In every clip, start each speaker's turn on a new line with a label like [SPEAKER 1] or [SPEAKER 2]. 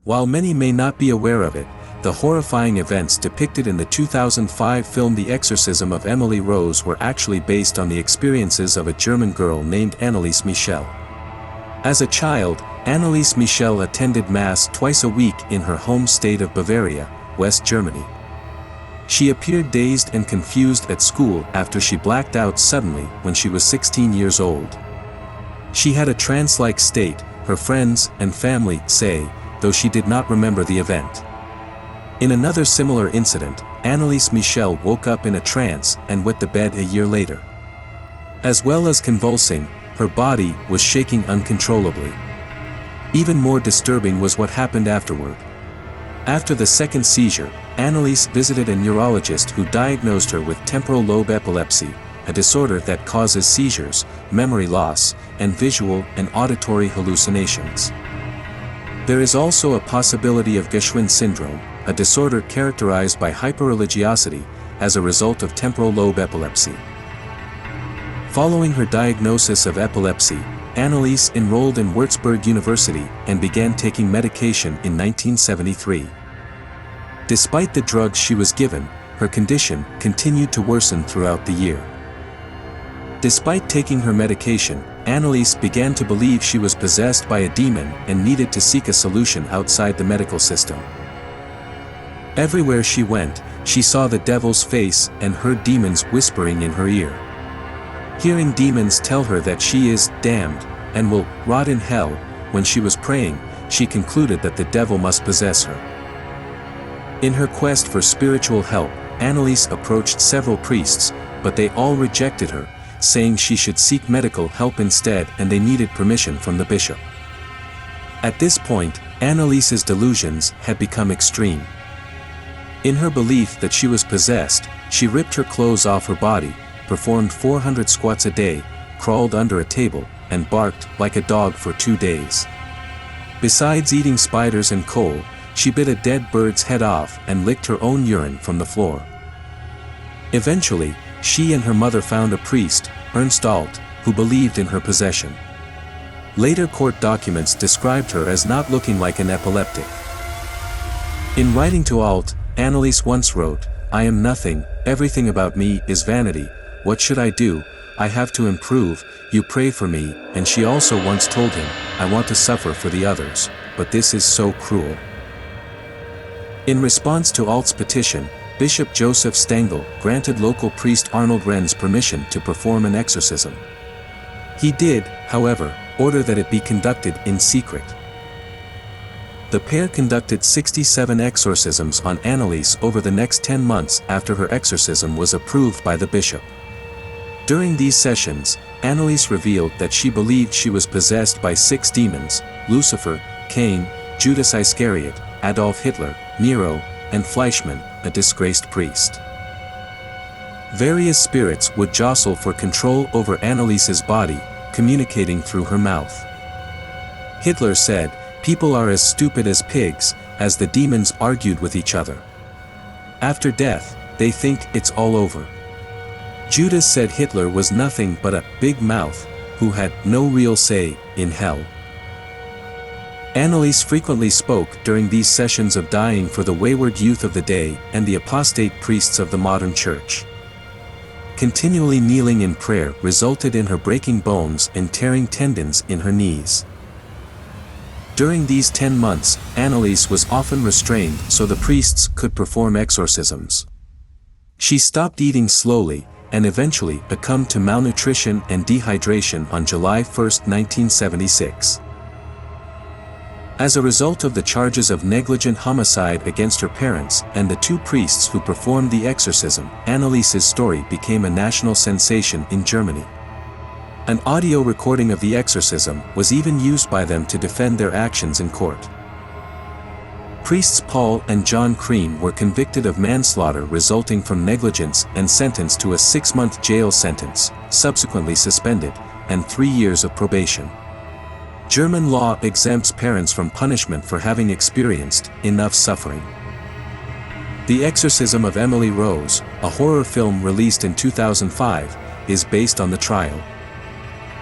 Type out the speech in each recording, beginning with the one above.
[SPEAKER 1] While many may not be aware of it, the horrifying events depicted in the 2005 film The Exorcism of Emily Rose were actually based on the experiences of a German girl named Anneliese Michel. As a child, Anneliese Michel attended Mass twice a week in her home state of Bavaria, West Germany. She appeared dazed and confused at school after she blacked out suddenly when she was 16 years old. She had a trance-like state, her friends and family say, though she did not remember the event. In another similar incident, Anneliese Michel woke up in a trance and wet the bed a year later. As well as convulsing, her body was shaking uncontrollably. Even more disturbing was what happened afterward. After the second seizure, Anneliese visited a neurologist who diagnosed her with temporal lobe epilepsy, a disorder that causes seizures, memory loss, and visual and auditory hallucinations. There is also a possibility of Geschwind syndrome, a disorder characterized by hyperreligiosity, as a result of temporal lobe epilepsy. Following her diagnosis of epilepsy, Anneliese enrolled in Würzburg University and began taking medication in 1973. Despite the drugs she was given, her condition continued to worsen throughout the year. Despite taking her medication, Anneliese began to believe she was possessed by a demon and needed to seek a solution outside the medical system. Everywhere she went, she saw the devil's face and heard demons whispering in her ear. Hearing demons tell her that she is damned and will rot in hell, when she was praying, she concluded that the devil must possess her. In her quest for spiritual help, Anneliese approached several priests, but they all rejected her, saying she should seek medical help instead and they needed permission from the bishop. At this point, Anneliese's delusions had become extreme. In her belief that she was possessed, she ripped her clothes off her body, performed 400 squats a day, crawled under a table, and barked like a dog for 2 days. Besides eating spiders and coal, she bit a dead bird's head off and licked her own urine from the floor. Eventually, she and her mother found a priest, Ernst Alt, who believed in her possession. Later court documents described her as not looking like an epileptic. In writing to Alt, Anneliese once wrote, "I am nothing, everything about me is vanity, what should I do, I have to improve, you pray for me," and she also once told him, "I want to suffer for the others, but this is so cruel." In response to Alt's petition, Bishop Joseph Stengel granted local priest Arnold Renz permission to perform an exorcism. He did, however, order that it be conducted in secret. The pair conducted 67 exorcisms on Anneliese over the next 10 months after her exorcism was approved by the bishop. During these sessions, Anneliese revealed that she believed she was possessed by 6 demons: Lucifer, Cain, Judas Iscariot, Adolf Hitler, Nero, and Fleischmann, a disgraced priest. Various spirits would jostle for control over Anneliese's body, communicating through her mouth. Hitler said, "People are as stupid as pigs," as the demons argued with each other. After death, they think it's all over. Judas said Hitler was nothing but a big mouth, who had no real say in hell. Anneliese frequently spoke during these sessions of dying for the wayward youth of the day and the apostate priests of the modern church. Continually kneeling in prayer resulted in her breaking bones and tearing tendons in her knees. During these 10 months, Anneliese was often restrained so the priests could perform exorcisms. She stopped eating slowly, and eventually succumbed to malnutrition and dehydration on July 1, 1976. As a result of the charges of negligent homicide against her parents and the 2 priests who performed the exorcism, Anneliese's story became a national sensation in Germany. An audio recording of the exorcism was even used by them to defend their actions in court. Priests Paul and John Crean were convicted of manslaughter resulting from negligence and sentenced to a 6-month jail sentence, subsequently suspended, and 3 years of probation. German law exempts parents from punishment for having experienced enough suffering. The Exorcism of Emily Rose, a horror film released in 2005, is based on the trial.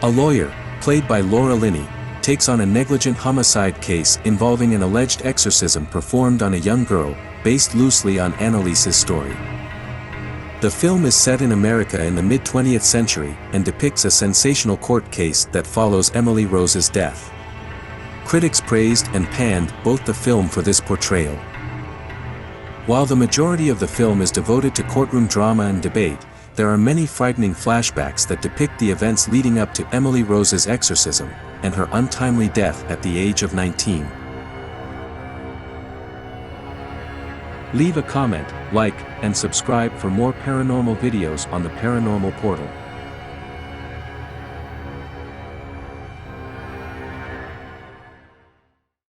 [SPEAKER 1] A lawyer, played by Laura Linney, takes on a negligent homicide case involving an alleged exorcism performed on a young girl, based loosely on Annelise's story. The film is set in America in the mid-20th century and depicts a sensational court case that follows Emily Rose's death. Critics praised and panned both the film for this portrayal. While the majority of the film is devoted to courtroom drama and debate, there are many frightening flashbacks that depict the events leading up to Emily Rose's exorcism and her untimely death at the age of 19. Leave a comment, like, and subscribe for more paranormal videos on the Paranormal Portal.